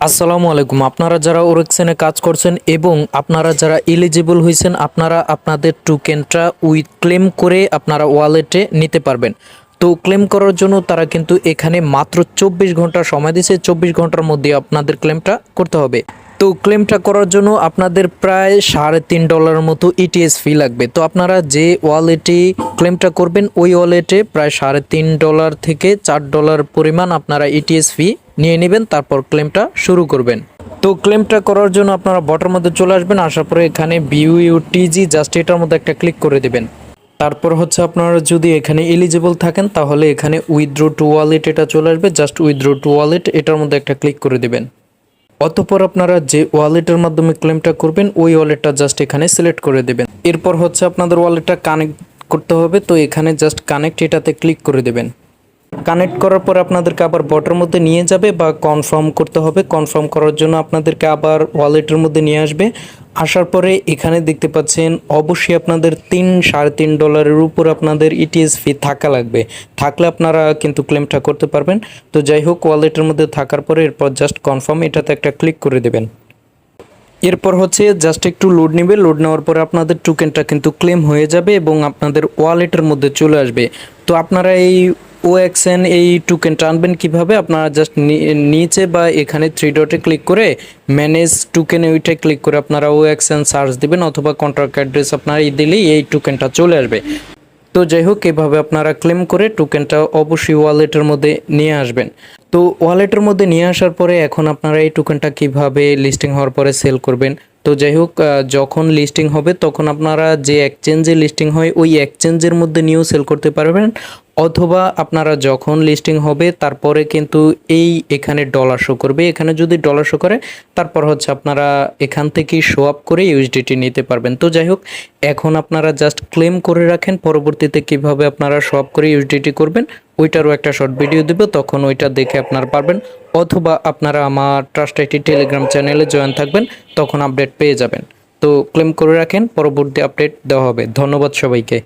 আসসালামু আলাইকুম। আপনারা যারা ওরেক্সেনে কাজ করছেন এবং আপনারা যারা এলিজিবল হয়েছেন, আপনারা আপনাদের টোকেনটা ক্লেম করে আপনারা ওয়ালেটে নিতে পারবেন। তো ক্লেম করার জন্য তারা কিন্তু এখানে মাত্র 24 ঘন্টা সময় দিয়েছে। 24 ঘন্টার মধ্যে আপনাদের ক্লেমটা করতে হবে। তো ক্লেমটা করার জন্য আপনাদের প্রায় $3.5 মতো ইটিএস ফি লাগবে। তো আপনারা যে ওয়ালেটে ক্লেমটা করবেন ওই ওয়ালেটে প্রায় $3.5 থেকে $4 পরিমাণ আপনারা ইটিএস ফি নিয়ে নেবেন, তারপর ক্লেমটা শুরু করবেন। তো ক্লেমটা করার জন্য আপনারা বটের মধ্যে চলে আসবেন, আসার পরে এখানে বিইউটিজি জাস্ট এটার মধ্যে একটা ক্লিক করে দেবেন। তারপর হচ্ছে আপনারা যদি এখানে এলিজিবল থাকেন তাহলে এখানে উইথড্র টু ওয়ালেট এটা চলে আসবে, জাস্ট উইথড্র টু ওয়ালেট এটার মধ্যে একটা ক্লিক করে দেবেন। অতঃপর আপনারা যে ওয়ালেটের মাধ্যমে ক্লেমটা করবেন ওই ওয়ালেটটা জাস্ট এখানে সিলেক্ট করে দেবেন। এরপর হচ্ছে আপনাদের ওয়ালেটটা কানেক্ট করতে হবে, তো এখানে জাস্ট কানেক্ট এটাতে ক্লিক করে দেবেন। কানেক্ট করার পর আপনাদেরকে আবার বটের মধ্যে নিয়ে যাবে বা কনফার্ম করতে হবে। কনফার্ম করার জন্য আপনাদেরকে আবার ওয়ালেটের মধ্যে নিয়ে আসবে। আসার পরে এখানে দেখতে পাচ্ছেন অবশ্যই আপনাদের $3.5 উপর আপনাদের ইটিএস ফি থাকা লাগবে। থাকলে আপনারা কিন্তু ক্লেমটা করতে পারবেন। তো যাই হোক, ওয়ালেটের মধ্যে থাকার পরে এরপর জাস্ট কনফার্ম এটাতে একটা ক্লিক করে দেবেন। এরপর হচ্ছে জাস্ট একটু লোড নেবে। লোড নেওয়ার পরে আপনাদের টোকেনটা কিন্তু ক্লেম হয়ে যাবে এবং আপনাদের ওয়ালেটের মধ্যে চলে আসবে। তো আপনারা এই ওএক্সএন এই টোকেনটা আনবেন কীভাবে? আপনারা জাস্ট নিচে বা এখানে 3 ডটে ক্লিক করে ম্যানেজ টোকেনে ওইটাই ক্লিক করে আপনারা ওএক্সএন সার্চ দিবেন, অথবা কন্ট্রাক্ট অ্যাড্রেস আপনারা দিলেই এই টোকেনটা চলে আসবে। তো যাই হোক, এভাবে আপনারা ক্লেম করে টোকেনটা অবশ্যই ওয়ালেটের মধ্যে নিয়ে আসবেন। তো ওয়ালেটের মধ্যে নিয়ে আসার পরে এখন আপনারা এই টোকেনটা কিভাবে লিস্টিং হওয়ার পরে সেল করবেন। তো যাই হোক, যখন লিস্টিং হবে তখন আপনারা যে এক্সচেঞ্জে লিস্টিং হয় ওই এক্সচেঞ্জের মধ্যে নিয়েও সেল করতে পারবেন, অথবা আপনারা যখন লিস্টিং হবে তারপরে কিন্তু এখানে ডলার শো করবে। এখানে যদি ডলার শো করে তারপর হচ্ছে আপনারা এখান থেকেই শো আপ করে ইউএসডিটি নিতে পারবেন। তো যাই হোক, এখন আপনারা জাস্ট ক্লেম করে রাখেন, পরবর্তীতে কিভাবে আপনারা শো আপ করে ইউএসডিটি করবেন ওইটারও একটা শর্ট ভিডিও দেব, তখন ওইটা দেখে আপনারা পারবেন। অথবা আপনারা আমার ট্রাস্ট আইটি টেলিগ্রাম চ্যানেলে জয়েন থাকবেন, তখন আপডেট পেয়ে যাবেন। তো ক্লেম করে রাখেন, পরবর্তী আপডেট দেওয়া হবে। ধন্যবাদ সবাইকে।